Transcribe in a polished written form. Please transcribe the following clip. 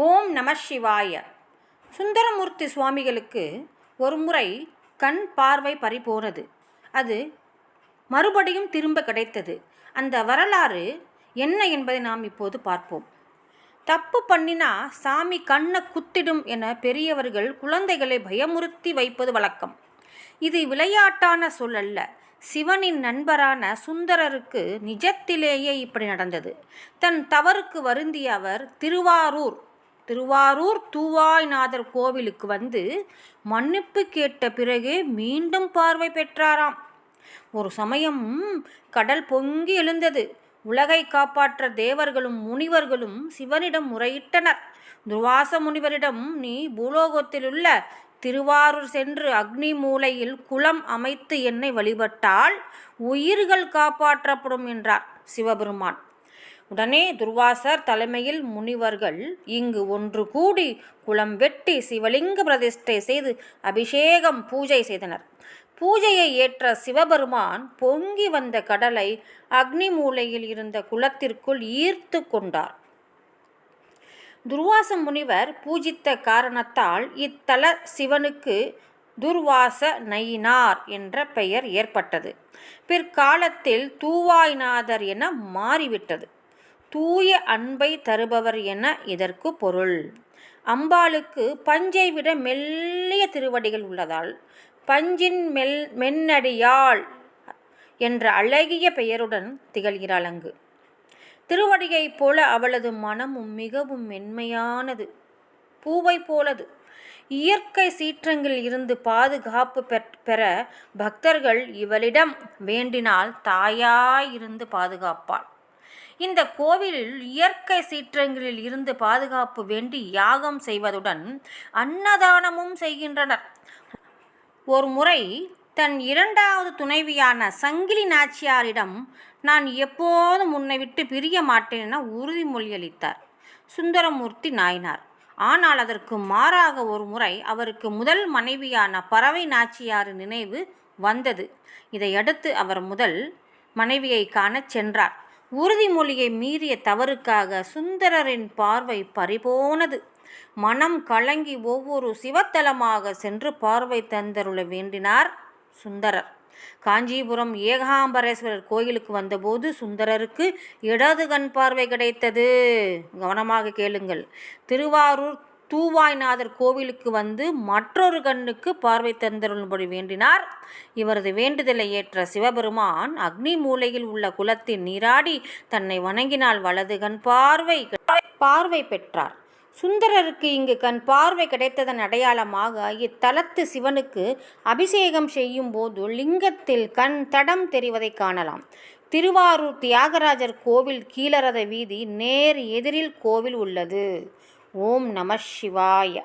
ஓம் நம சிவாய. சுந்தரமூர்த்தி சுவாமிகளுக்கு ஒரு முறை கண் பார்வை பறிபோனது. அது மறுபடியும் திரும்ப கிடைத்தது. அந்த வரலாறு என்ன என்பதை நாம் இப்போது பார்ப்போம். தப்பு பண்ணினா சாமி கண்ணை குத்திடும் என பெரியவர்கள் குழந்தைகளை பயமுறுத்தி வைப்பது வழக்கம். இது விளையாட்டான சொல் அல்ல. சிவனின் நண்பரான சுந்தரருக்கு நிஜத்திலேயே இப்படி நடந்தது. தன் தவறுக்கு வருந்திய அவர் திருவாரூர் தூவாய்நாதர் கோவிலுக்கு வந்து மன்னிப்பு கேட்ட பிறகே மீண்டும் பார்வை பெற்றாராம். ஒரு சமயம் கடல் பொங்கி எழுந்தது. உலகை காப்பாற்ற தேவர்களும் முனிவர்களும் சிவனிடம் முறையிட்டனர். துர்வாச முனிவரிடம், நீ பூலோகத்திலுள்ள திருவாரூர் சென்று அக்னி மூலையில் குளம் அமைத்து என்னை வழிபட்டால் உயிர்கள் காப்பாற்றப்படும் என்றார் சிவபெருமான். உடனே துர்வாசர் தலைமையில் முனிவர்கள் இங்கு ஒன்று கூடி குளம் வெட்டி சிவலிங்க பிரதிஷ்டை செய்து அபிஷேகம் பூஜை செய்தனர். பூஜையை ஏற்ற சிவபெருமான் பொங்கி வந்த கடலை அக்னி மூலையில் இருந்த குளத்திற்குள் ஈர்த்து கொண்டார். துர்வாச முனிவர் பூஜித்த காரணத்தால் இத்தல சிவனுக்கு துர்வாச நயினார் என்ற பெயர் ஏற்பட்டது. பிற்காலத்தில் தூவாய்நாதர் என மாறிவிட்டது. தூய அன்பை தருபவர் என இதற்கு பொருள். அம்பாளுக்கு பஞ்சை விட மெல்லிய திருவடிகள் உள்ளதால் பஞ்சின் மென்னடியாள் என்ற அழகிய பெயருடன் திகழ்கிறாள். அங்கு திருவடியைப் போல அவளது மனமும் மிகவும் மென்மையானது, பூவை போலது. இயற்கை சீற்றங்களில் இருந்து பாதுகாப்பு பெற பக்தர்கள் இவளிடம் வேண்டினால் தாயாயிருந்து பாதுகாப்பாள். இந்த கோவிலில் இயற்கை சீற்றங்களில் இருந்து பாதுகாப்பு வேண்டி யாகம் செய்வதுடன் அன்னதானமும் செய்கின்றனர். ஒரு முறை தன் இரண்டாவது துணைவியான சங்கிலி நாச்சியாரிடம், நான் எப்போதும் உன்னை விட்டு பிரிய மாட்டேன் என உறுதிமொழியளித்தார் சுந்தரமூர்த்தி நாயனார். ஆனால் அதற்கு மாறாக ஒரு முறை அவருக்கு முதல் மனைவியான பறவை நாச்சியாரின் நினைவு வந்தது. இதையடுத்து அவர் முதல் மனைவியை காணச் சென்றார். உறுதிமொழியை மீறிய தவறுக்காக சுந்தரரின் பார்வை பறிபோனது. மனம் கலங்கி ஒவ்வொரு சிவத்தலமாக சென்று பார்வை தந்தருள வேண்டினார் சுந்தரர். காஞ்சிபுரம் ஏகாம்பரேஸ்வரர் கோயிலுக்கு வந்தபோது சுந்தரருக்கு இடது கண் பார்வை கிடைத்தது. கவனமாக கேளுங்கள். திருவாரூர் தூவாய்நாதர் கோவிலுக்கு வந்து மற்றொரு கண்ணுக்கு பார்வை தந்தருளும்படி வேண்டினார். இவரது வேண்டுதலை ஏற்ற சிவபெருமான் அக்னி மூலையில் உள்ள குளத்தில் நீராடி தன்னை வணங்கினால் வலது கண் பார்வை பெற்றார். சுந்தரருக்கு இங்கு கண் பார்வை கிடைத்ததன் அடையாளமாக இத்தலத்து சிவனுக்கு அபிஷேகம் செய்யும் போது லிங்கத்தில் கண் தடம் தெரிவதை காணலாம். திருவாரூர் தியாகராஜர் கோவில் கீழரத வீதி நேர் எதிரில் கோவில் உள்ளது. ஓம் நம சிவாய.